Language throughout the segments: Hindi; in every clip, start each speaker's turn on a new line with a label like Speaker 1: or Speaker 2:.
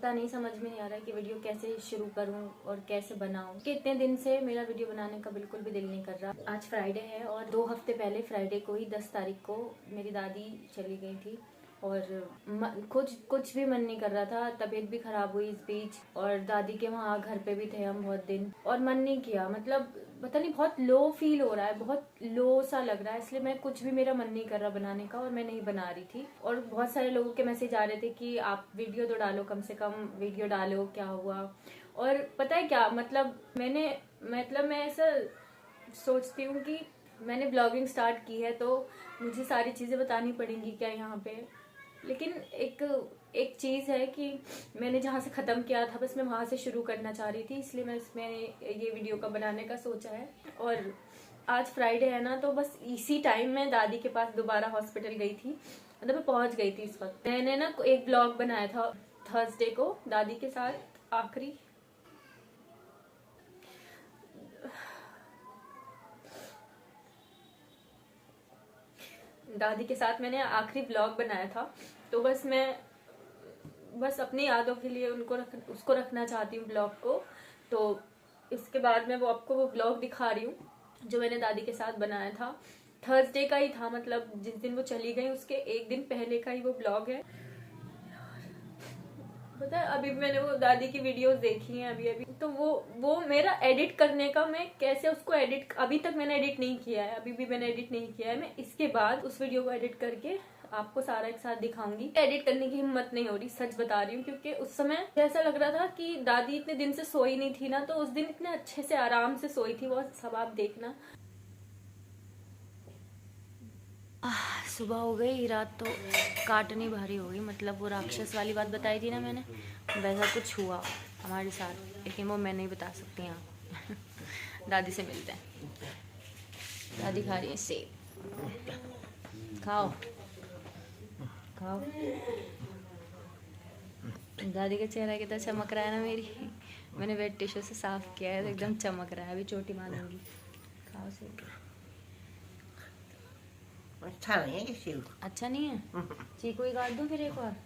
Speaker 1: पता नहीं, समझ में नहीं आ रहा है कि वीडियो कैसे शुरू करूं और कैसे बनाऊं। कि इतने दिन से मेरा वीडियो बनाने का बिल्कुल भी दिल नहीं कर रहा। आज फ्राइडे है और 2 हफ्ते पहले फ्राइडे को ही 10 तारीख को मेरी दादी चली गई थी और कुछ भी मन नहीं कर रहा था। तबीयत भी खराब हुई इस बीच और दादी के वहाँ घर पे भी थे हम बहुत दिन और मन नहीं किया। मतलब पता नहीं, बहुत लो फील हो रहा है, बहुत लो सा लग रहा है, इसलिए मैं कुछ भी, मेरा मन नहीं कर रहा बनाने का और मैं नहीं बना रही थी। और बहुत सारे लोगों के मैसेज आ रहे थे कि आप वीडियो तो डालो, कम से कम वीडियो डालो, क्या हुआ। और पता है क्या, मतलब मैं ऐसा सोचती हूँ कि मैंने ब्लॉगिंग स्टार्ट की है तो मुझे सारी चीज़ें बतानी पड़ेंगी क्या यहाँ पे। लेकिन एक चीज़ है कि मैंने जहाँ से ख़त्म किया था बस मैं वहाँ से शुरू करना चाह रही थी, इसलिए मैंने ये वीडियो का बनाने का सोचा है। और आज फ्राइडे है ना, तो बस इसी टाइम मैं दादी के पास दोबारा हॉस्पिटल गई थी। मतलब मैं पहुँच गई थी इस वक्त। मैंने ना एक ब्लॉग बनाया था थर्सडे को दादी के साथ, आखिरी दादी के साथ मैंने आखिरी ब्लॉग बनाया था। तो बस अपनी यादों के लिए उसको रखना चाहती हूँ ब्लॉग को। तो इसके बाद मैं आपको वो ब्लॉग दिखा रही हूँ जो मैंने दादी के साथ बनाया था। थर्सडे का ही था, मतलब जिस दिन वो चली गई उसके एक दिन पहले का ही वो ब्लॉग है। पता है, अभी मैंने वो दादी की वीडियोस देखी हैं अभी तो वो मेरा एडिट करने का, मैं कैसे उसको एडिट, अभी तक मैंने एडिट नहीं किया है, अभी भी मैंने एडिट नहीं किया है। मैं इसके बाद उस वीडियो को एडिट करके आपको सारा एक साथ दिखाऊंगी। एडिट करने की हिम्मत नहीं हो रही, सच बता रही हूँ, क्योंकि उस समय ऐसा लग रहा था कि दादी इतने दिन से सोई नहीं थी ना, तो उस दिन इतने अच्छे से आराम से सोई थी, वो सब आप देखना। सुबह हो गई, रात तो काटनी भारी हो गई। मतलब वो राक्षस वाली बात बताई थी ना मैंने, वैसा कुछ हुआ हमारे साथ, लेकिन वो मैं नहीं बता सकती। यहाँ दादी से मिलते हैं। दादी खा रही है सेब, खाओ खाओ। दादी का चेहरा कितना चमक रहा है ना मेरी। मैंने वेट टिश्यू से साफ किया है तो एकदम चमक रहा है। अभी चोटी बांधूंगी। खाओ सेब।
Speaker 2: अच्छा नहीं है कि
Speaker 1: अच्छा नहीं है। चीकू ही काट दूं फिर एक बार।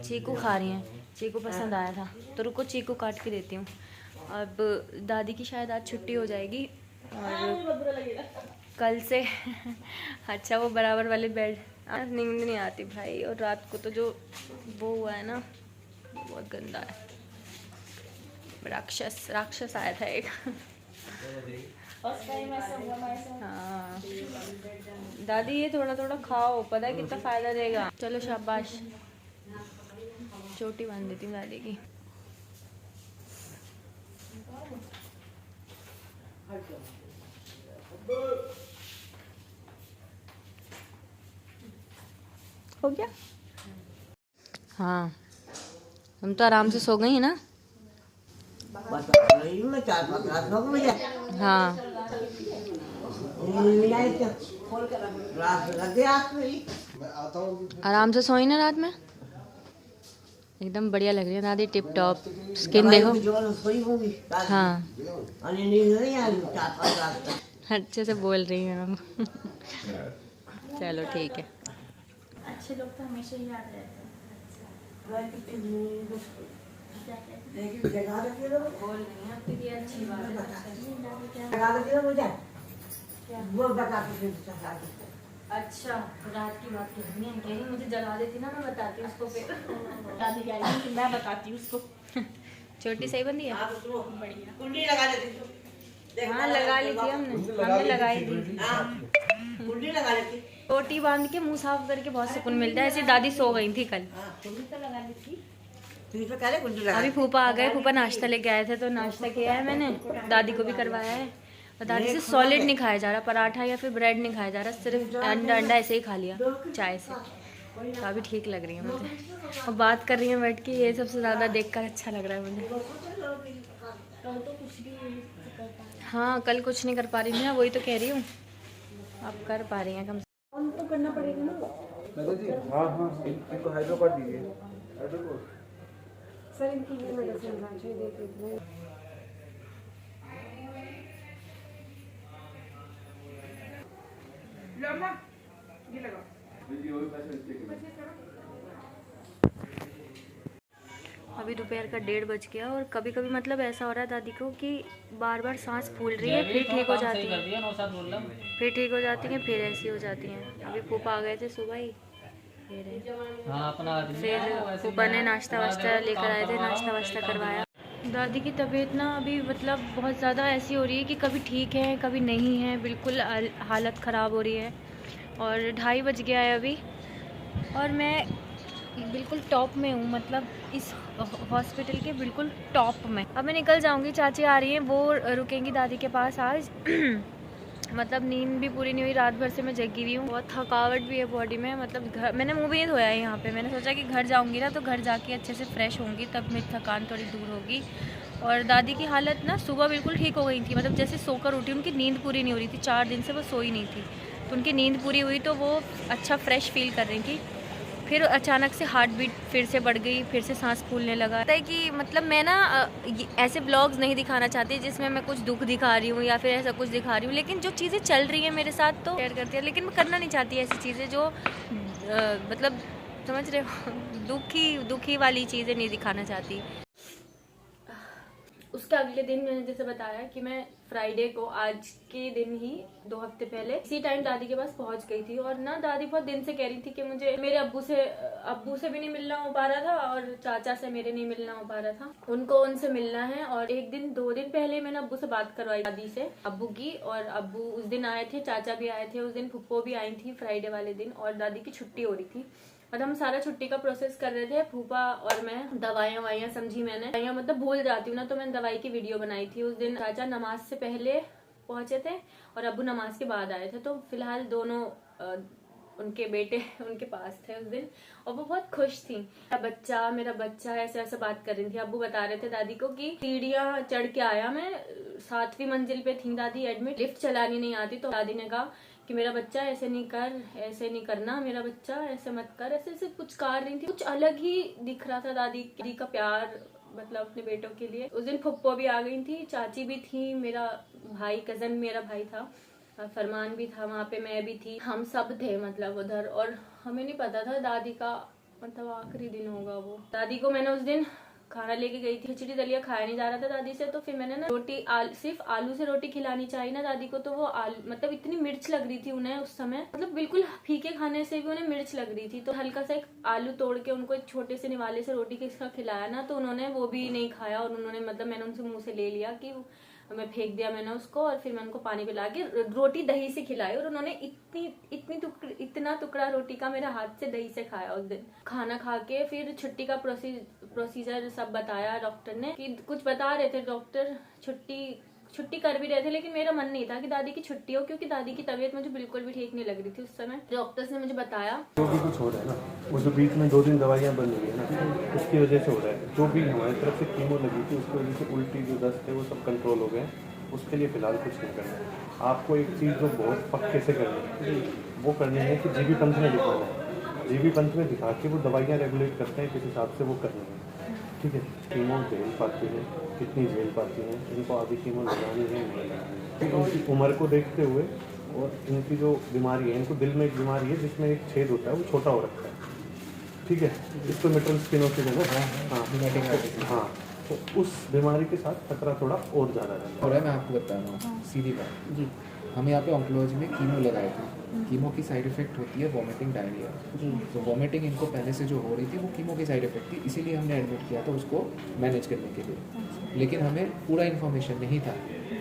Speaker 1: चीकू खा रही हैं, चीकू पसंद आया था तो रुको चीकू काट के देती हूँ। अब दादी की शायद आज छुट्टी हो जाएगी और कल से अच्छा वो बराबर वाले बेड। आज नींद नहीं आती भाई, और रात को तो जो वो हुआ है ना बहुत गंदा है। राक्षस आया था एक। हाँ दादी ये थोड़ा थोड़ा खाओ, पता है कितना फायदा देगा। चलो शाबाश, चोटी बांध देती हूँ दादी की। हो गया। हाँ तुम तो आराम से सो गई है ना। हाँ आराम से सोई ना रात में, एकदम बढ़िया लग रही है दादी, टिप टॉप। स्किन देखो। हाँ अच्छे से बोल रही हैं हम। चलो ठीक है। अच्छे लोग तो हमेशा ही याद रहते हैं। बोल रही हैं तो ये अच्छी बात है। अच्छा रात की बात करनी है, कह रही मुझे जगा देती ना, मैं बताती उसको फिर। दादी कह रही कि मैं बताती उसको। छोटी सही बंदी है, बढ़िया। कुंडी लगा लेती। हाँ लगा ली थी हमने लगाई थी। कुंडी लगा लेती। टोटी बांध के मुंह साफ करके बहुत सुकून मिलता है। ऐसे दादी सो गई थी कल। अभी फूफा आ गए, फूफा नाश्ता लेके आए थे तो नाश्ता किया है मैंने, दादी को भी करवाया है। और दादी से सॉलिड नहीं खाया जा रहा, पराठा या फिर ब्रेड नहीं खाया जा रहा, सिर्फ अंडा ऐसे ही खा लिया चाय से। तो अभी ठीक लग रही है मुझे, और बात कर रही है बैठ के, ये सबसे ज़्यादा देखकर अच्छा लग रहा है मुझे। हाँ कल कुछ नहीं कर पा रही मैं, वही तो कह रही हूँ, आप कर पा रही हैं कम से कम तो करना पड़ेगा ना। हाँ हाँ इनको हाइड्रो कर दीजिए सर, इनकी ये मेडिसिन दे दीजिए। अभी दोपहर का 1:30 बज गया और कभी कभी मतलब ऐसा हो रहा है दादी को कि बार बार सांस फूल रही है, फिर ठीक हो जाती है, फिर ठीक हो जाती है, फिर ऐसी हो जाती हैं। अभी फूफा आ गए थे सुबह ही, फिर फूफा ने नाश्ता वाश्ता लेकर आए थे, नाश्ता वाश्ता करवाया। दादी की तबीयत ना अभी मतलब बहुत ज़्यादा ऐसी हो रही है कि कभी ठीक है कभी नहीं है, बिल्कुल हालत ख़राब हो रही है। और 2:30 बज गया है अभी और मैं बिल्कुल टॉप में हूँ, मतलब इस हॉस्पिटल के बिल्कुल टॉप में। अब मैं निकल जाऊँगी, चाची आ रही हैं, वो रुकेंगी दादी के पास आज। मतलब नींद भी पूरी नहीं हुई, रात भर से मैं जगी हुई हूँ, बहुत थकावट भी है बॉडी में। मतलब घर मैंने मुँह भी नहीं धोया है यहाँ पे, मैंने सोचा कि घर जाऊँगी ना तो घर जाके अच्छे से फ्रेश होंगी, तब मेरी थकान थोड़ी दूर होगी। और दादी की हालत ना सुबह बिल्कुल ठीक हो गई थी, मतलब जैसे सोकर उठी, उनकी नींद पूरी नहीं हो रही थी, 4 दिन से वो सोई नहीं थी, तो उनकी नींद पूरी हुई तो वो अच्छा फ्रेश फील कर रही थी। फिर अचानक से हार्ट बीट फिर से बढ़ गई, फिर से सांस फूलने लगा। पता है कि मतलब मैं ना ऐसे ब्लॉग्स नहीं दिखाना चाहती जिसमें मैं कुछ दुख दिखा रही हूँ या फिर ऐसा कुछ दिखा रही हूँ, लेकिन जो चीज़ें चल रही हैं मेरे साथ तो शेयर करती है, लेकिन मैं करना नहीं चाहती ऐसी चीज़ें जो मतलब समझ रहे हो, दुखी वाली चीज़ें नहीं दिखाना चाहती। उसके अगले दिन मैंने जैसे बताया कि मैं फ्राइडे को, आज के दिन ही 2 हफ्ते पहले इसी टाइम दादी के पास पहुंच गई थी। और ना दादी बहुत दिन से कह रही थी कि मुझे मेरे अब्बू से भी नहीं मिलना हो पा रहा था और चाचा से मेरे नहीं मिलना हो पा रहा था, उनसे मिलना है। और 2 दिन पहले मैंने अब्बू से बात करवाई दादी से, अब्बू की, और अब्बू उस दिन आए थे, चाचा भी आए थे उस दिन, फुप्पो भी आई थी फ्राइडे वाले दिन, और दादी की छुट्टी हो रही थी और हम सारा छुट्टी का प्रोसेस कर रहे थे, फूफा और मैं। दवाइयाँ समझी मैंने, दवाइयाँ मतलब भूल जाती हूँ ना, तो मैंने दवाई की वीडियो बनाई थी उस दिन। चाचा नमाज से पहले पहुंचे थे और अब्बू नमाज के बाद आए थे, तो फिलहाल दोनों उनके बेटे उनके पास थे उस दिन और वो बहुत खुश थी। मेरा बच्चा ऐसे ऐसे बात कर रही थी। अब्बू बता रहे थे दादी को कि सीढ़ियाँ चढ़ के आया मैं, 7वीं मंजिल पे थी दादी एडमिट, लिफ्ट चलानी नहीं आती, तो दादी ने कहा कि मेरा बच्चा ऐसे नहीं करना, मेरा बच्चा ऐसे मत कर, ऐसे कुछ कर रही थी। कुछ अलग ही दिख रहा था दादी का प्यार, मतलब अपने बेटों के लिए। उस दिन फुप्पो भी आ गई थी, चाची भी थी, मेरा भाई, कजन मेरा भाई था, फरमान भी था वहाँ पे, मैं भी थी, हम सब थे मतलब उधर। और हमें नहीं पता था दादी का मतलब आखिरी दिन होगा वो। दादी को मैंने उस दिन खाना लेके गई थी, खिचड़ी दलिया खाया नहीं जा रहा था दादी से, तो फिर मैंने ना रोटी सिर्फ आलू से रोटी खिलानी चाहिए ना दादी को, तो वो मतलब इतनी मिर्च लग रही थी उन्हें उस समय, मतलब बिल्कुल फीके खाने से भी उन्हें मिर्च लग रही थी, तो हल्का सा एक आलू तोड़ के उनको एक छोटे से निवाले से रोटी के साथ खिलाया ना, तो उन्होंने वो भी नहीं खाया और उन्होंने मतलब मैंने उनसे मुंह से ले लिया कि मैं फेंक दिया मैंने उसको, और फिर मैं उनको पानी पिला के रोटी दही से खिलाई और उन्होंने इतना टुकड़ा रोटी का मेरे हाथ से दही से खाया उस दिन। खाना खा के फिर छुट्टी का प्रोसीजर सब बताया डॉक्टर ने, कि कुछ बता रहे थे डॉक्टर, छुट्टी कर भी रहे थे, लेकिन मेरा मन नहीं था कि दादी की छुट्टी हो, क्योंकि दादी की तबीयत मुझे बिल्कुल भी ठीक नहीं लग रही थी उस समय। डॉक्टर्स ने मुझे बताया
Speaker 3: जो भी कुछ हो रहा है ना, वो जो बीच में 2 दिन दवाइयाँ बंद हुई है ना, उसकी वजह से हो रहा है। जो भी हमारी तरफ से कीमो लगी थी उसकी वजह से उल्टी जो दस्त है वो सब कंट्रोल हो गए, उसके लिए फिलहाल कुछ नहीं करना है। आपको एक चीज़ जो बहुत पक्के से करनी है, वो करनी है कि जीबी पंथ में दिखाना है। जीबी पंथ में दिखा के वो दवाइयाँ रेगुलेट करते हैं, किस हिसाब से वो करनी है, ठीक है। कीमो झेल पाती है, कितनी झेल पाती हैं, इनको आधी कीमो लगानी है नहीं लगानी है, उनकी उम्र को देखते हुए और इनकी जो बीमारी है, इनको दिल में एक बीमारी है जिसमें एक छेद होता है, वो छोटा हो रखता है, ठीक है, इसको मिट्रल स्टेनोसिस है ना, हाँ, तो उस बीमारी के साथ खतरा थोड़ा और ज़्यादा रहता है।
Speaker 4: मैं आपको बता रहा हूँ सीधी बात जी, हम यहाँ पे ऑन्कोलॉजी में कीमो लगाए थे। कीमो की साइड इफेक्ट होती है वॉमिटिंग, डायरिया। तो वॉमिटिंग इनको पहले से जो हो रही थी वो कीमो की साइड इफेक्ट थी, इसीलिए हमने एडमिट किया था उसको मैनेज करने के लिए। लेकिन हमें पूरा इन्फॉर्मेशन नहीं था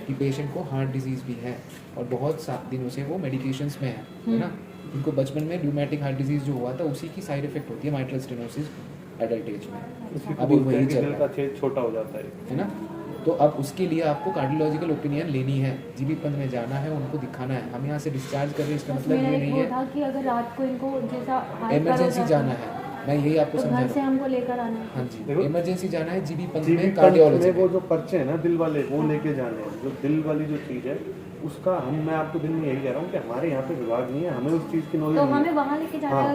Speaker 4: कि पेशेंट को हार्ट डिजीज़ भी है और बहुत दिनों से वो मेडिकेशंस में है ना। इनको बचपन में र्यूमेटिक हार्ट डिजीज़ जो हुआ था उसी की साइड इफेक्ट होती है माइट्रल स्टेनोसिस एडल्ट एज में, अभी वही चल रहा है,
Speaker 3: छोटा हो जाता है
Speaker 4: ना। तो अब उसके लिए आपको कार्डियोलॉजिकल ओपिनियन लेनी है, जीबी पंथ में जाना है, उनको दिखाना है। हम यहाँ से डिस्चार्ज कर रहे हैं, इसका मतलब ये नहीं है
Speaker 1: कि अगर रात को इनको जैसा
Speaker 4: इमरजेंसी जाना है, मैं यही आपको समझा रहा हूँ।
Speaker 1: हमको लेकर आना है,
Speaker 4: हाँ जी, इमरजेंसी जाना है जीबी पंथ में, कार्डियोलॉजी
Speaker 3: में। वो जो पर्चे हैं ना दिल वाले, वो लेके जाने हैं। जो दिल वाली जो चीज़ है उसका मैं आपको दिन में यही कह रहा हूँ कि हमारे यहाँ पे विभाग नहीं है, हमें उस चीज़ की नॉलेज, तो
Speaker 1: हमें वहाँ लेके जाना है,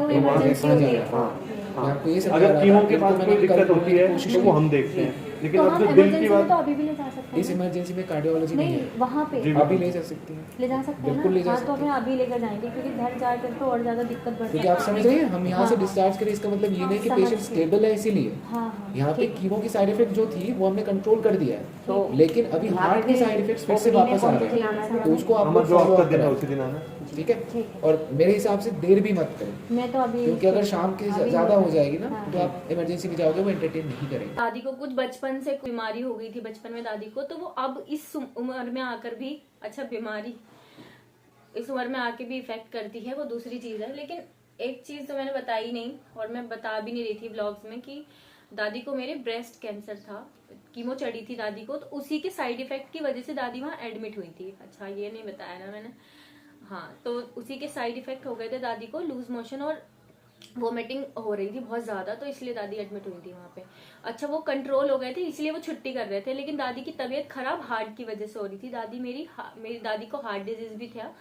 Speaker 3: अगर कीमो के बाद कोई दिक्कत होती है तो वो हम देखते हैं, लेकिन
Speaker 1: तो
Speaker 3: अब
Speaker 1: हम
Speaker 3: जो दिल की
Speaker 1: इमरजेंसी में तो
Speaker 3: बात,
Speaker 1: अभी भी ले जा सकते
Speaker 4: इस
Speaker 1: हैं।
Speaker 4: इमरजेंसी में कार्डियोलॉजी नहीं
Speaker 1: नहीं,
Speaker 4: है,
Speaker 1: वहाँ पे
Speaker 3: जी,
Speaker 4: अभी ले जा सकती हैं,
Speaker 1: ले जा सकते हैं
Speaker 4: बिल्कुल ले
Speaker 1: ना।
Speaker 4: जा
Speaker 1: हाँ, तो
Speaker 4: सकते
Speaker 1: हमें
Speaker 4: हैं।
Speaker 1: अभी लेकर जाएंगे क्योंकि घर जाकर तो और ज्यादा दिक्कत बढ़
Speaker 4: क्योंकि आप समझ रही हैं, हम यहाँ से
Speaker 1: हाँ,
Speaker 4: डिस्चार्ज करें इसका मतलब ये नहीं कि
Speaker 1: समझ
Speaker 4: पेशेंट
Speaker 1: गई।
Speaker 4: स्टेबल है इसीलिए।
Speaker 1: हाँ हाँ,
Speaker 4: यहाँ पे
Speaker 1: ठीक है।
Speaker 4: कीमो की साइड इफेक्ट जो थी वो हमने कंट्रोल कर दिया है,
Speaker 2: तो
Speaker 4: लेकिन अभी
Speaker 2: यहाँ
Speaker 4: हार्ट
Speaker 2: पे
Speaker 4: के
Speaker 2: भी
Speaker 4: साइड इफेक्ट्स फिर से
Speaker 2: OPD में
Speaker 4: वापस आ
Speaker 2: कौन
Speaker 4: रहे
Speaker 2: सी
Speaker 4: हैं,
Speaker 2: आना है?
Speaker 4: तो उसको आप
Speaker 3: हमारा
Speaker 4: लोग
Speaker 3: जो
Speaker 4: follow
Speaker 3: आपका
Speaker 4: up
Speaker 3: दिन है
Speaker 4: कराएं,
Speaker 3: उसी दिन आना।
Speaker 4: ठीक है।
Speaker 1: ठीक है।
Speaker 4: और मेरे हिसाब से देर भी मत करें,
Speaker 1: मैं तो अभी
Speaker 4: क्योंकि अगर शाम के
Speaker 1: अभी
Speaker 4: ज़्यादा
Speaker 1: नहीं।
Speaker 4: हो जाएगी ना
Speaker 1: हाँ।
Speaker 4: तो आप इमरजेंसी में जाओगे, वो एंटरटेन नहीं करेंगे।
Speaker 1: दादी को कुछ बचपन से बीमारी हो गई थी, बचपन में दादी को, तो वो अब इस उम्र में आकर भी, अच्छा बीमारी इस उम्र में आके भी इफेक्ट करती है, वो दूसरी चीज है। लेकिन एक चीज तो मैंने बताई नहीं और मैं बता भी नहीं रही थी ब्लॉग्स में कि दादी को मेरे ब्रेस्ट कैंसर था, कीमो चढ़ी थी दादी को, तो उसी के साइड इफेक्ट की वजह से दादी वहाँ एडमिट हुई थी। अच्छा ये नहीं बताया ना मैंने। हाँ, तो उसी के साइड इफेक्ट हो गए थे, दादी को लूज मोशन और वोमिटिंग हो रही थी बहुत ज्यादा, तो इसलिए दादी एडमिट हुई थी वहाँ पे। अच्छा वो कंट्रोल हो गए थे इसलिए वो छुट्टी कर रहे थे, लेकिन दादी की तबीयत खराब हार्ट की वजह से हो रही थी। दादी मेरी दादी को हार्ट डिजीज भी था,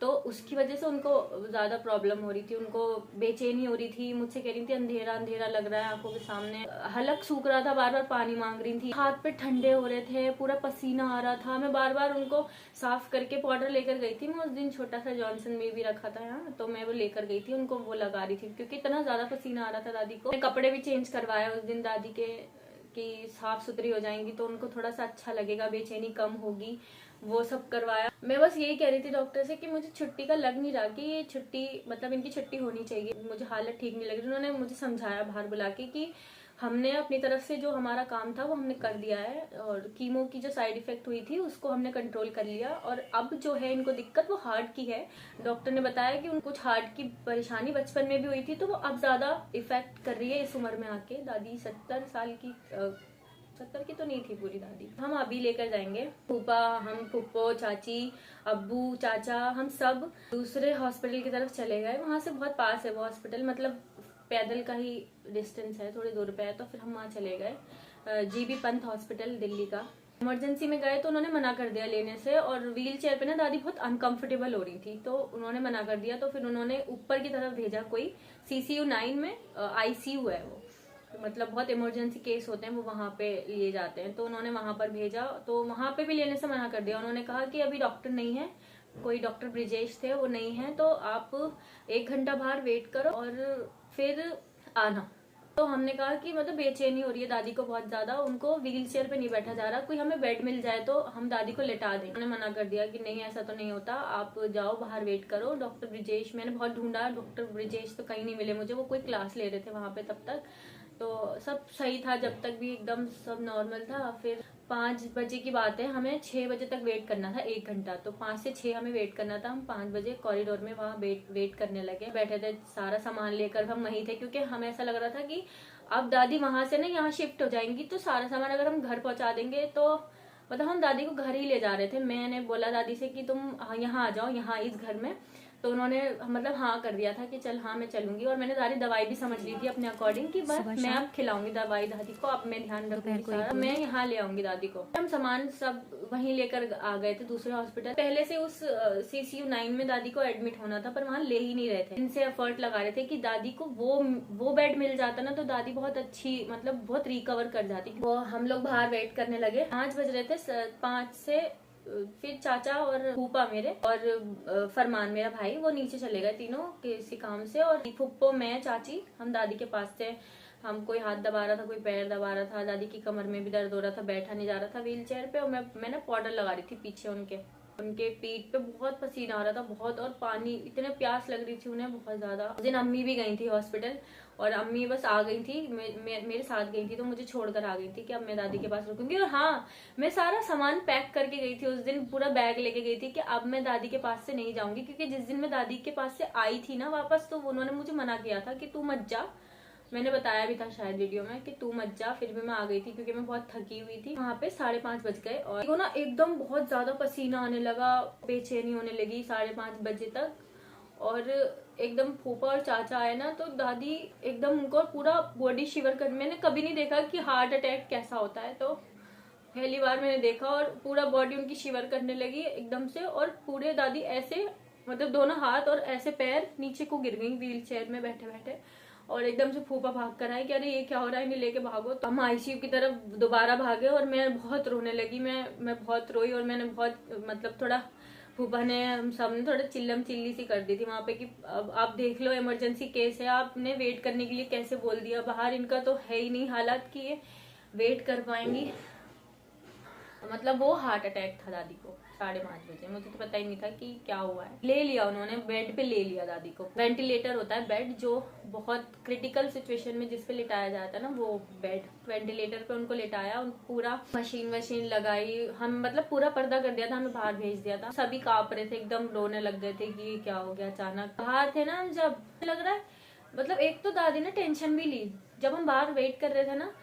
Speaker 1: तो उसकी वजह से उनको ज्यादा प्रॉब्लम हो रही थी, उनको बेचैनी हो रही थी। मुझसे कह रही थी अंधेरा अंधेरा लग रहा है आंखों के सामने, हलक सूख रहा था, बार बार पानी मांग रही थी, हाथ पे ठंडे हो रहे थे, पूरा पसीना आ रहा था। मैं बार बार उनको साफ करके पाउडर लेकर गई थी। मैं उस दिन छोटा सा जॉनसन में भी रखा था यहाँ, तो मैं वो लेकर गई थी, उनको वो लगा रही थी क्योंकि इतना ज्यादा पसीना आ रहा था दादी को। कपड़े भी चेंज करवाया उस दिन दादी के कि साफ सुथरी हो जाएंगी तो उनको थोड़ा सा अच्छा लगेगा, बेचैनी कम होगी, वो सब करवाया। मैं बस यही कह रही थी डॉक्टर से कि मुझे छुट्टी का लग नहीं रहा कि ये छुट्टी मतलब इनकी छुट्टी होनी चाहिए, मुझे हालत ठीक नहीं लग रही। उन्होंने मुझे समझाया बाहर बुला के कि हमने अपनी तरफ से जो हमारा काम था वो हमने कर दिया है, और कीमो की जो साइड इफेक्ट हुई थी उसको हमने कंट्रोल कर लिया, और अब जो है इनको दिक्कत वो हार्ट की है। डॉक्टर ने बताया कि उनको कुछ हार्ट की परेशानी बचपन में भी हुई थी, तो वो अब ज्यादा इफेक्ट कर रही है इस उम्र में आके। दादी 70 साल की 70 की तो नहीं थी पूरी दादी। हम अभी लेकर जाएंगे, फूफा, हम फूफो, चाची, अब्बू, चाचा, हम सब दूसरे हॉस्पिटल की तरफ चले गए। वहां से बहुत पास है वो हॉस्पिटल, मतलब पैदल का ही डिस्टेंस है, थोड़ी दूर पे है, तो फिर हम वहाँ चले गए। जीबी पंत हॉस्पिटल दिल्ली का। इमरजेंसी में गए तो उन्होंने मना कर दिया लेने से, और व्हील चेयर पे ना दादी बहुत अनकंफर्टेबल हो रही थी, तो उन्होंने मना कर दिया। तो फिर उन्होंने ऊपर की तरफ भेजा, कोई CCU 9 में ICU है वो, मतलब बहुत इमरजेंसी केस होते हैं वो वहां पे लिए जाते हैं, तो उन्होंने वहां पर भेजा। तो वहां पे भी लेने से मना कर दिया। उन्होंने कहा कि अभी डॉक्टर नहीं है, कोई डॉक्टर ब्रिजेश थे वो नहीं है, तो आप 1 घंटा बाहर वेट करो और फिर आना। तो हमने कहा कि मतलब बेचैनी हो रही है दादी को बहुत ज्यादा, उनको व्हील चेयर पे नहीं बैठा जा रहा, कोई हमें बेड मिल जाए तो हम दादी को लेटा दें। उन्होंने मना कर दिया कि नहीं ऐसा तो नहीं होता, आप जाओ बाहर वेट करो। डॉक्टर ब्रिजेश, मैंने बहुत ढूंढा, डॉक्टर ब्रिजेश तो कहीं नहीं मिले मुझे, वो कोई क्लास ले रहे थे वहां पे तब तक। तो सब सही था जब तक भी, एकदम सब नॉर्मल था। फिर 5 बजे की बात है, हमें 6 बजे तक वेट करना था 1 घंटा, तो 5 से 6 हमें वेट करना था। हम 5 बजे कॉरिडोर में वहाँ वेट करने लगे, बैठे थे, सारा सामान लेकर हम वहीं थे, क्योंकि हमें ऐसा लग रहा था कि अब दादी वहां से ना यहाँ शिफ्ट हो जाएंगी, तो सारा सामान अगर हम घर पहुंचा देंगे तो मतलब हम दादी को घर ही ले जा रहे थे। मैंने बोला दादी से कि तुम यहाँ आ जाओ, यहाँ इस घर में, तो उन्होंने मतलब हाँ कर दिया था कि चल हाँ मैं चलूंगी। और मैंने सारी दवाई भी समझ ली थी अपने अकॉर्डिंग कि बस मैं अब खिलाऊंगी दवाई दादी को, अब मैं ध्यान रखूंगी सारा, मैं यहाँ ले आऊंगी दादी को। हम सामान सब वहीं लेकर आ गए थे दूसरे हॉस्पिटल। पहले से उस CCU 9 में दादी को एडमिट होना था, पर वहाँ ले ही नहीं रहे थे। इनसे एफर्ट लगा रहे थे कि दादी को वो बेड मिल जाता ना तो दादी बहुत अच्छी, मतलब बहुत रिकवर कर जाती। वो हम लोग बाहर वेट करने लगे, 5 बज रहे थे, 5 से फिर चाचा और फूफा मेरे और फरमान मेरा भाई, वो नीचे चले गए तीनों किसी काम से, और फुप्पो, मैं, चाची, हम दादी के पास थे। हम कोई हाथ दबा रहा था, कोई पैर दबा रहा था, दादी की कमर में भी दर्द हो रहा था, बैठा नहीं जा रहा था व्हील चेयर पे, और मैं ना पाउडर लगा रही थी पीछे उनके पीठ पे बहुत पसीना आ रहा था बहुत, और पानी, इतने प्यास लग रही थी उन्हें बहुत ज्यादा। उस दिन अम्मी भी गई थी हॉस्पिटल, और अम्मी बस आ गई थी, मेरे साथ गई थी, तो मुझे छोड़कर आ गई थी कि अब मैं दादी के पास रुकूंगी। और हाँ, मैं सारा सामान पैक करके गई थी उस दिन, पूरा बैग लेके गई थी कि अब मैं दादी के पास से नहीं जाऊंगी, क्योंकि जिस दिन मैं दादी के पास से आई थी ना वापस, तो उन्होंने मुझे मना किया था कि तू मत जा। मैंने बताया भी था शायद वीडियो में कि तू मत जा, फिर भी मैं आ गई थी क्योंकि मैं बहुत थकी हुई थी। वहाँ पे 5:30 बज गए, और वो ना एकदम बहुत ज्यादा पसीना आने लगा, बेचैनी होने लगी 5:30 बजे तक। और एकदम फूफा और चाचा आए ना, तो दादी एकदम, उनको पूरा बॉडी शिवर कर, मैंने कभी नहीं देखा कि हार्ट अटैक कैसा होता है, तो पहली बार मैंने देखा। और पूरा बॉडी उनकी शिवर करने लगी एकदम से, और पूरे दादी ऐसे, मतलब दोनों हाथ और ऐसे पैर नीचे को गिर गई व्हील चेयर में बैठे बैठे, और एकदम से फूफा भाग कर आए कि अरे ये क्या हो रहा है, इन्हें लेके भागो। तो हम आईसीयू की तरफ दोबारा भागे और मैं बहुत रोने लगी। मैं बहुत रोई और मैंने बहुत मतलब थोड़ा फूफा ने हम सब ने थोड़ा चिल्लम चिल्ली सी कर दी थी वहां पे कि अब आप देख लो इमरजेंसी केस है, आपने वेट करने के लिए कैसे बोल दिया बाहर, इनका तो है ही नहीं हालात कि ये वेट कर पाएंगी। मतलब वो हार्ट अटैक था दादी को 5:30 बजे। मुझे तो पता ही नहीं था कि क्या हुआ है। ले लिया उन्होंने, बेड पे ले लिया दादी को। वेंटिलेटर होता है बेड जो बहुत क्रिटिकल सिचुएशन में जिस पे लिटाया जाता है ना, वो बेड वेंटिलेटर पे उनको लिटाया। उनको पूरा मशीन लगाई, हम मतलब पूरा पर्दा कर दिया था, हमें बाहर भेज दिया था। सभी कांप रहे थे, एकदम रोने लग गए थे कि क्या हो गया अचानक। बाहर थे ना हम, जब लग रहा है मतलब एक तो दादी ने टेंशन भी ली। जब हम बाहर वेट कर रहे थे ना,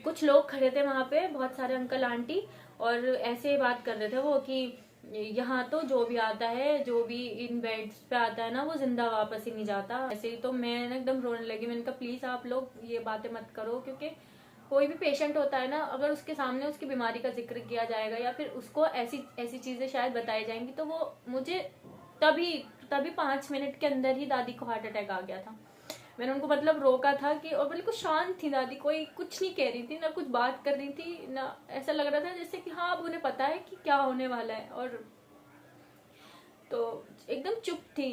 Speaker 1: कुछ लोग खड़े थे वहां पे, बहुत सारे अंकल आंटी, और ऐसे बात कर रहे थे वो कि यहाँ तो जो भी आता है, जो भी इन बेड्स पे आता है ना, वो जिंदा वापस ही नहीं जाता। ऐसे ही तो मैं एकदम रोने लगी। मैंने कहा प्लीज आप लोग ये बातें मत करो, क्योंकि कोई भी पेशेंट होता है ना, अगर उसके सामने उसकी बीमारी का जिक्र किया जाएगा या फिर उसको ऐसी चीजें शायद बताई जाएंगी, तो वो मुझे तभी 5 मिनट के अंदर ही दादी को हार्ट अटैक आ गया था। मैंने उनको मतलब रोका था कि, और बिल्कुल शांत थी दादी, कोई कुछ नहीं कह रही थी, ना कुछ बात कर रही थी, ना ऐसा लग रहा था जैसे कि हाँ अब उन्हें पता है कि क्या होने वाला है। और तो एकदम चुप थी,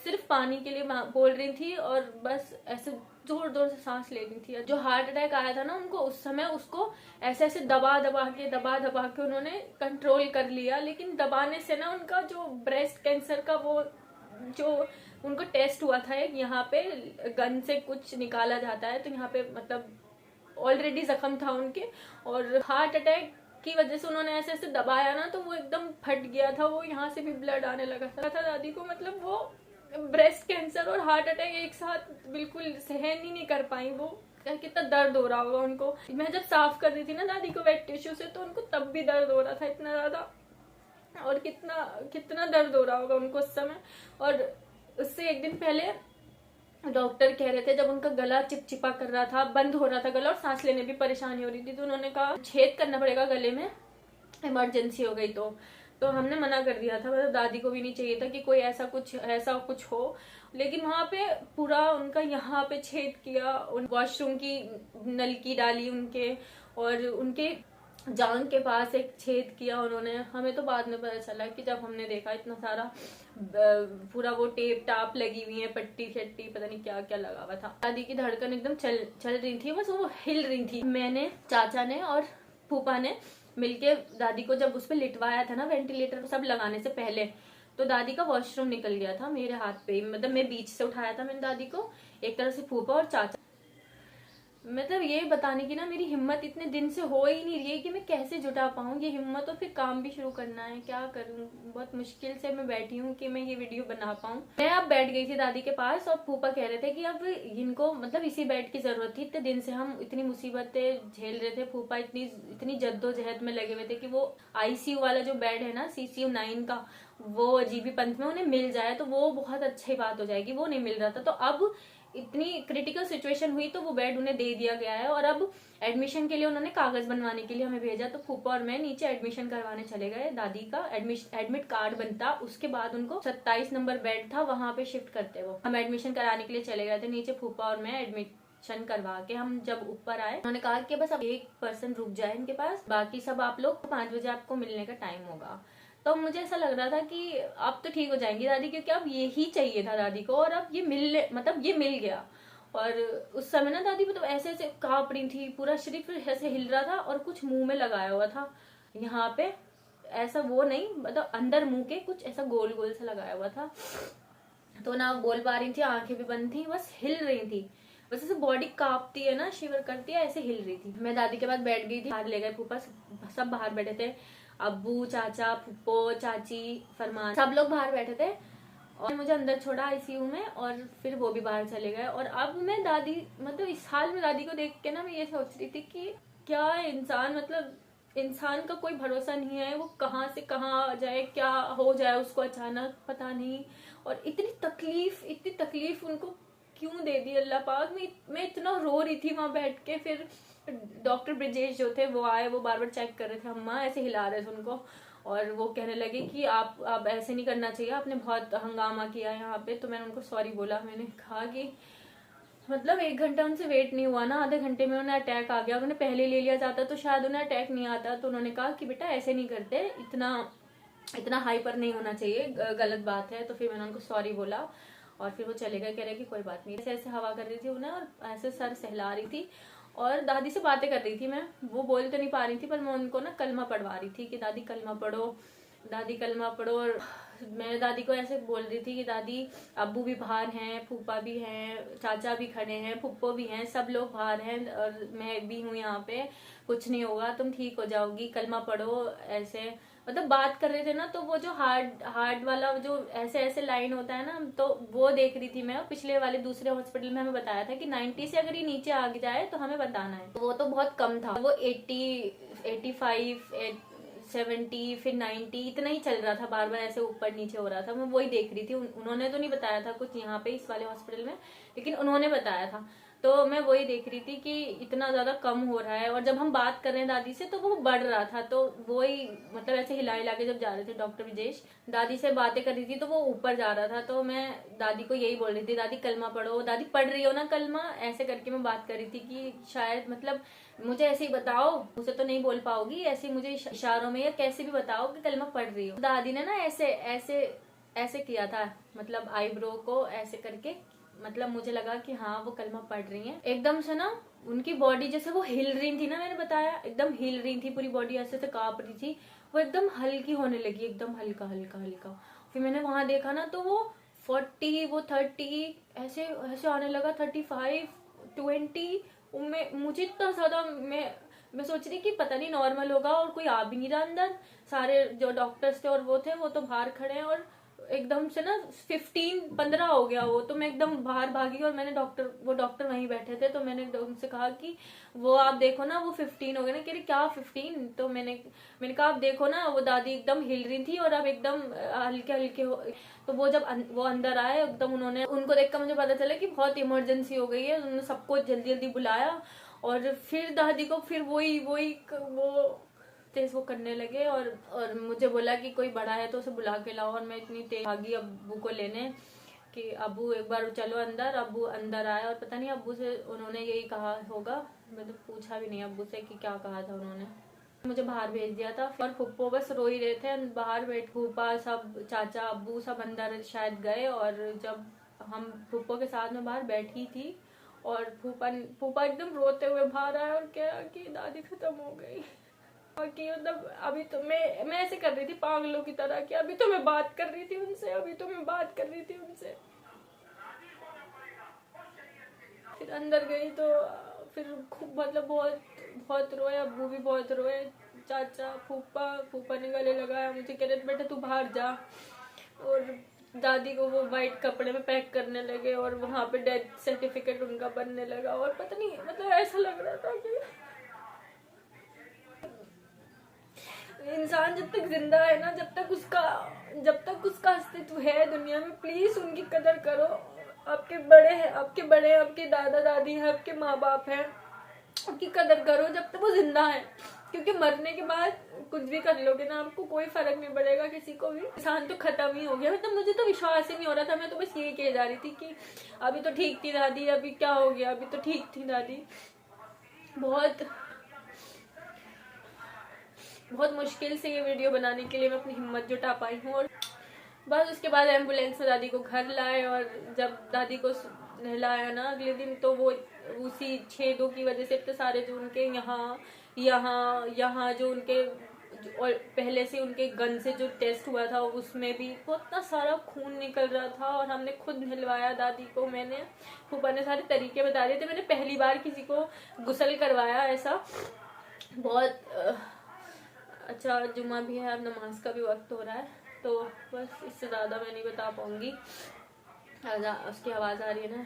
Speaker 1: सिर्फ पानी के लिए बोल रही थी और बस ऐसे जोर से सांस ले रही थी। जो हार्ट अटैक आया था ना उनको, उस समय उसको ऐसे दबा दबा के उन्होंने कंट्रोल कर लिया। लेकिन दबाने से ना उनका जो ब्रेस्ट कैंसर का वो जो उनको टेस्ट हुआ था, यहाँ पे गन से कुछ निकाला जाता है, तो यहाँ पे मतलब ऑलरेडी जख्म था उनके, और हार्ट अटैक की वजह से उन्होंने ऐसे दबाया ना, तो वो एकदम फट गया था। वो यहाँ से भी ब्लड आने लगा था दादी को। मतलब वो ब्रेस्ट कैंसर और हार्ट अटैक एक साथ बिल्कुल सहन ही नहीं कर पाई। वो कितना दर्द हो रहा होगा उनको। मैं जब साफ कर रही थी ना दादी को वेट टिश्यू से, तो उनको तब भी दर्द हो रहा था इतना ज्यादा, और कितना दर्द हो रहा होगा उनको उस समय। और उससे एक दिन पहले डॉक्टर कह रहे थे, जब उनका गला चिपचिपा कर रहा था, बंद हो रहा था गला और सांस लेने भी परेशानी हो रही थी, तो उन्होंने कहा छेद करना पड़ेगा गले में, इमरजेंसी हो गई। तो हमने मना कर दिया था, मतलब दादी को भी नहीं चाहिए था कि कोई ऐसा कुछ हो। लेकिन वहां पे पूरा उनका यहाँ पे छेद किया, उन वॉशरूम की नलकी डाली उनके, और उनके जांघ के पास एक छेद किया उन्होंने। हमें तो बाद में पता चला कि जब हमने देखा इतना सारा पूरा वो टेप टाप लगी हुई है, पट्टी शट्टी पता नहीं क्या क्या लगा हुआ था। दादी की धड़कन एकदम चल रही थी, बस वो हिल रही थी। मैंने, चाचा ने और फूफा ने मिलके दादी को जब उस पर लिटवाया था ना, वेंटिलेटर सब लगाने से पहले, तो दादी का वॉशरूम निकल गया था मेरे हाथ पे। मतलब मैं बीच से उठाया था मैंने दादी को, एक तरह से फूफा और चाचा। मतलब ये बताने की ना मेरी हिम्मत इतने दिन से हो ही नहीं रही है कि मैं कैसे जुटा पाऊँ ये हिम्मत, और फिर काम भी शुरू करना है, क्या करूँ। बहुत मुश्किल से मैं बैठी हूँ कि मैं ये वीडियो बना पाऊँ। मैं अब बैठ गई थी दादी के पास, और फूफा कह रहे थे कि अब इनको मतलब इसी बेड की जरूरत थी। इतने दिन से हम इतनी मुसीबतें झेल रहे थे, फूफा इतनी जद्दोजहद में लगे हुए थे कि वो आईसीयू वाला जो बेड है ना, CCU 9 का, वो जीबी पंथ में उन्हें मिल जाए तो वो बहुत अच्छी बात हो जाएगी। वो नहीं मिल रहा था, तो अब इतनी क्रिटिकल सिचुएशन हुई तो वो बेड उन्हें दे दिया गया है। और अब एडमिशन के लिए उन्होंने कागज बनवाने के लिए हमें भेजा, तो फूफा और मैं नीचे एडमिशन करवाने चले गए। दादी का एडमिट कार्ड बनता, उसके बाद उनको 27 नंबर बेड था, वहां पे शिफ्ट करते। वो हम एडमिशन कराने के लिए चले गए थे नीचे, फूफा और मैं एडमिशन करवा के हम जब ऊपर आए, उन्होंने कहा कि बस अब एक पर्सन रुक जाए इनके पास, बाकी सब आप लोग 5 बजे आपको मिलने का टाइम होगा। तो मुझे ऐसा लग रहा था कि अब तो ठीक हो जाएंगी दादी, क्योंकि अब यही चाहिए था दादी को, और अब ये मिल गया। और उस समय ना दादी मतलब ऐसे कांप रही थी, पूरा शरीर ऐसे हिल रहा था, और कुछ मुंह में लगाया हुआ था यहाँ पे, ऐसा वो नहीं मतलब अंदर मुंह के कुछ ऐसा गोल गोल सा लगाया हुआ था। तो ना बोल पा रही थी, आंखें भी बंद थी, बस हिल रही थी, बस ऐसे बॉडी कांपती है ना, शिवर करती है, ऐसे हिल रही थी। मैं दादी के पास बैठ गई थी, बाहर ले गए फूफा, सब बाहर बैठे थे, अब्बू, चाचा, फूफो, चाची, फरमान, सब लोग बाहर बैठे थे। और मुझे अंदर छोड़ा आईसीयू में, और फिर वो भी बाहर चले गए। और अब मैं दादी मतलब इस हाल में दादी को देख के ना मैं ये सोच रही थी कि क्या इंसान, मतलब इंसान का कोई भरोसा नहीं है, वो कहाँ से कहाँ आ जाए, क्या हो जाए उसको अचानक, पता नहीं। और इतनी तकलीफ उनको क्यों दे दी अल्लाह पाक। मैं इतना रो रही थी वहां बैठ के। फिर डॉक्टर ब्रिजेश जो थे वो आए, वो बार बार चेक कर रहे थे, अम्मा ऐसे हिला रहे थे उनको, और वो कहने लगे कि आप अब ऐसे नहीं करना चाहिए, आपने बहुत हंगामा किया यहाँ पे। तो मैंने उनको सॉरी बोला, मैंने कहा कि मतलब 1 घंटा उनसे वेट नहीं हुआ ना, आधे घंटे में उन्हें अटैक आ गया। उन्होंने पहले ले लिया जाता तो शायद उन्हें अटैक नहीं आता। तो उन्होंने कहा कि बेटा ऐसे नहीं करते, इतना हाइपर नहीं होना चाहिए, गलत बात है। तो फिर मैंने उनको सॉरी बोला और फिर वो चले गए, कह रहे कि कोई बात नहीं। ऐसे ऐसे हवा कर रही थी उन्हें और ऐसे सर सहला रही थी और दादी से बातें कर रही थी मैं। वो बोल तो नहीं पा रही थी पर मैं उनको ना कलमा पढ़वा रही थी कि दादी कलमा पढ़ो, दादी कलमा पढ़ो। और मैं दादी को ऐसे बोल रही थी कि दादी अब्बू भी बाहर हैं, फूफा भी हैं, चाचा भी खड़े हैं, फुप्पो भी हैं, सब लोग बाहर हैं और मैं भी हूँ यहाँ पे, कुछ नहीं होगा, तुम ठीक हो जाओगी, कलमा पढ़ो। ऐसे मतलब बात कर रहे थे ना, तो वो जो हार्ड वाला जो ऐसे ऐसे लाइन होता है ना, तो वो देख रही थी मैं। पिछले वाले दूसरे हॉस्पिटल में हमें बताया था कि 90 से अगर ये नीचे आ जाए तो हमें बताना है। वो तो बहुत कम था, वो 80, 85, 70 फिर 90 इतना ही चल रहा था, बार बार ऐसे ऊपर नीचे हो रहा था। मैं वही देख रही थी। उन्होंने तो नहीं बताया था कुछ यहाँ पे इस वाले हॉस्पिटल में, लेकिन उन्होंने बताया था। तो मैं वही देख रही थी कि इतना ज्यादा कम हो रहा है। और जब हम बात कर रहे हैं दादी से तो वो बढ़ रहा था। तो वही मतलब ऐसे हिला हिला के जब जा रहे थे डॉक्टर विजेश दादी से बातें कर रही थी तो वो ऊपर जा रहा था। तो मैं दादी को यही बोल रही थी, दादी कलमा पढ़ो, दादी पढ़ रही हो ना कलमा, ऐसे करके मैं बात कर रही थी कि शायद मतलब मुझे ऐसे ही बताओ, मुझे तो नहीं बोल पाओगी, ऐसे मुझे इशारों में या कैसे भी बताओ कि कलमा पढ़ रही हो। दादी ने ना ऐसे ऐसे ऐसे किया था, मतलब आईब्रो को ऐसे करके, मतलब मुझे लगा कि हाँ वो कलमा पढ़ रही हैं। एकदम से ना उनकी बॉडी जैसे वो हिल रही थी ना, मैंने बताया एकदम हिल रही थी, पूरी बॉडी ऐसे से कांप रही थी, वो एकदम हल्की होने लगी, एकदम हल्का हल्का हल्का। फिर मैंने वहां देखा ना तो वो 40, वो 30 ऐसे ऐसे आने लगा, 35, 20। मुझे इतना ज्यादा मैं सोच रही कि पता नहीं नॉर्मल होगा और कोई आ भी नहीं रहा अंदर। सारे जो डॉक्टर्स थे और वो थे वो तो बाहर खड़े हैं और एकदम से ना 15 हो गया वो। तो मैं एकदम बाहर भागी और मैंने वो डॉक्टर वहीं बैठे थे, तो मैंने उनसे कहा कि वो आप देखो ना वो 15 हो गए ना। कह रही क्या 15? तो मैंने कहा आप देखो ना, वो दादी एकदम हिल रही थी और अब एकदम हल्के हल्के हो। तो वो जब वो अंदर आए एकदम, उनको देखकर मुझे पता चला कि बहुत इमरजेंसी हो गई है। उन्होंने सबको जल्दी जल्दी बुलाया और फिर दादी को फिर वो तेज वो करने लगे और मुझे बोला कि कोई बड़ा है तो उसे बुला के लाओ। और मैं इतनी तेज भागी अब्बू को लेने कि अब्बू एक बार चलो अंदर। अब्बू अंदर आया और पता नहीं अब्बू से उन्होंने यही कहा होगा, मैंने तो पूछा भी नहीं अब्बू से कि क्या कहा था उन्होंने। मुझे बाहर भेज दिया था और फुप्पो बस रो ही रहे थे बाहर बैठ, फूफा सब, चाचा अब्बू सब अंदर शायद गए। और जब हम फुप्पो के साथ में बाहर बैठी थी और फूफा एकदम रोते हुए बाहर आया और कहा कि दादी खत्म हो गई। और कि मतलब अभी तो मैं ऐसे कर रही थी पागलों की तरह कि अभी तो मैं बात कर रही थी उनसे, अभी तो मैं बात कर रही थी उनसे। फिर अंदर गई तो फिर खूब मतलब बहुत रोए, अब्बू भी बहुत रोए, चाचा फूफा ने गले लगाया मुझे, कह रहे बेटा तू बाहर जा। और दादी को वो वाइट कपड़े में पैक करने लगे और वहां पे डेथ सर्टिफिकेट उनका बनने लगा। और पता नहीं मतलब ऐसा लग रहा था कि इंसान जब तक जिंदा है ना, जब तक उसका अस्तित्व है दुनिया में, प्लीज उनकी कदर करो। आपके बड़े आपके दादा दादी हैं, आपके माँ बाप हैं, उनकी कदर करो जब तक वो जिंदा है। क्योंकि मरने के बाद कुछ भी कर लोगे ना, आपको कोई फर्क नहीं पड़ेगा किसी को भी। इंसान तो खत्म ही हो गया। मतलब मुझे तो विश्वास ही नहीं हो रहा था। मैं तो बस यही कह जा रही थी कि अभी तो ठीक थी दादी, अभी क्या हो गया, अभी तो ठीक थी दादी। बहुत मुश्किल से ये वीडियो बनाने के लिए मैं अपनी हिम्मत जुटा पाई हूँ। और बस उसके बाद एम्बुलेंस में दादी को घर लाए और जब दादी को नहलाया ना अगले दिन, तो वो उसी छेदों की वजह से इतने सारे जो उनके यहाँ जो उनके और पहले से उनके गन से जो टेस्ट हुआ था उसमें भी इतना सारा खून निकल रहा था। और हमने खुद नहलवाया दादी को। मैंने फूफा ने सारे तरीके बता दिए थे। मैंने पहली बार किसी को गुस्ल करवाया ऐसा। बहुत अच्छा जुम्मा भी है, अब नमाज का भी वक्त हो रहा है, तो बस इससे ज़्यादा मैं नहीं बता पाऊँगी। उसकी आवाज़ आ रही है ना,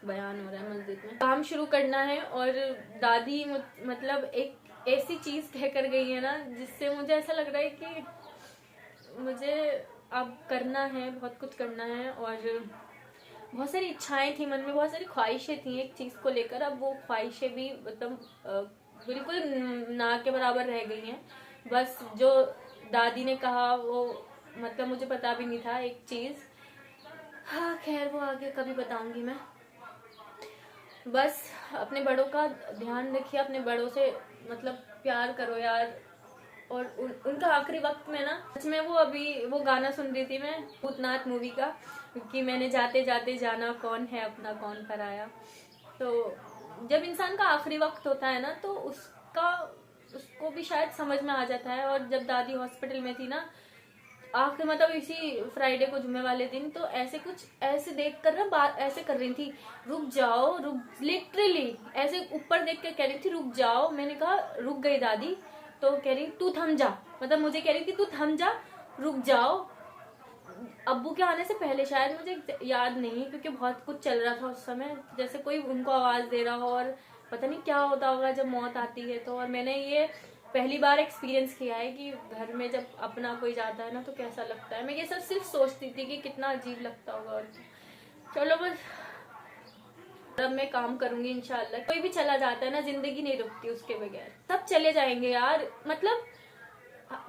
Speaker 1: बयान हो रहा है मस्जिद में। काम शुरू करना है और दादी मतलब एक ऐसी चीज़ कह कर गई है ना जिससे मुझे ऐसा लग रहा है कि मुझे अब करना है, बहुत कुछ करना है। और बहुत सारी इच्छाएं थी मन में, बहुत सारी ख्वाहिशें थी एक चीज़ को लेकर। अब वो ख्वाहिशें भी मतलब बिल्कुल ना के बराबर रह गई हैं। बस जो दादी ने कहा वो मतलब मुझे पता भी नहीं था एक चीज़। हाँ खैर वो आगे कभी बताऊंगी मैं। बस अपने बड़ों का ध्यान रखिए, अपने बड़ों से मतलब प्यार करो यार। और उनका आखिरी वक्त में ना, सच में अभी वो गाना सुन रही थी मैं भूतनाथ मूवी का, कि मैंने जाते जाते जाना कौन है अपना कौन पराया। तो जब इंसान का आखिरी वक्त होता है ना तो उसको भी शायद समझ में आ जाता है। और जब दादी हॉस्पिटल में थी ना, आखिर मतलब इसी फ्राइडे को जुम्मे वाले दिन, तो ऐसे देख कर ना बात ऐसे कर रही थी, रुक जाओ, रुक, लिटरली ऐसे ऊपर देख के कह रही थी रुक जाओ। मैंने कहा रुक गई दादी, तो कह रही तू थम जा, मतलब मुझे कह रही थी तू थम जा, रुक जाओ। अब्बू के आने से पहले शायद, मुझे याद नहीं क्योंकि बहुत कुछ चल रहा था उस समय, जैसे कोई उनको आवाज दे रहा हो और पता नहीं क्या होता होगा जब मौत आती है। तो और मैंने ये पहली बार एक्सपीरियंस किया है कि घर में जब अपना कोई जाता है ना तो कैसा लगता है। मैं ये सब सिर्फ सोचती थी कि कितना अजीब लगता होगा। और चलो बस अब मैं काम करूंगी इंशाल्लाह। कोई भी चला जाता है ना, जिंदगी नहीं रुकती उसके बगैर, सब चले जाएंगे यार। मतलब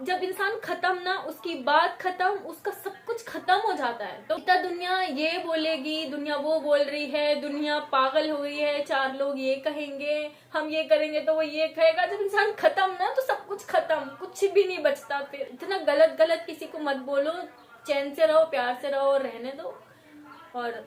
Speaker 1: जब इंसान खत्म ना, उसकी बात खत्म, उसका सब कुछ खत्म हो जाता है। तो इतना दुनिया ये बोलेगी, दुनिया वो बोल रही है, दुनिया पागल हो गई है, 4 लोग ये कहेंगे, हम ये करेंगे तो वो ये कहेगा। जब इंसान खत्म ना तो सब कुछ खत्म, कुछ भी नहीं बचता। फिर इतना गलत गलत किसी को मत बोलो, चैन से रहो, प्यार से रहो, रहने दो। और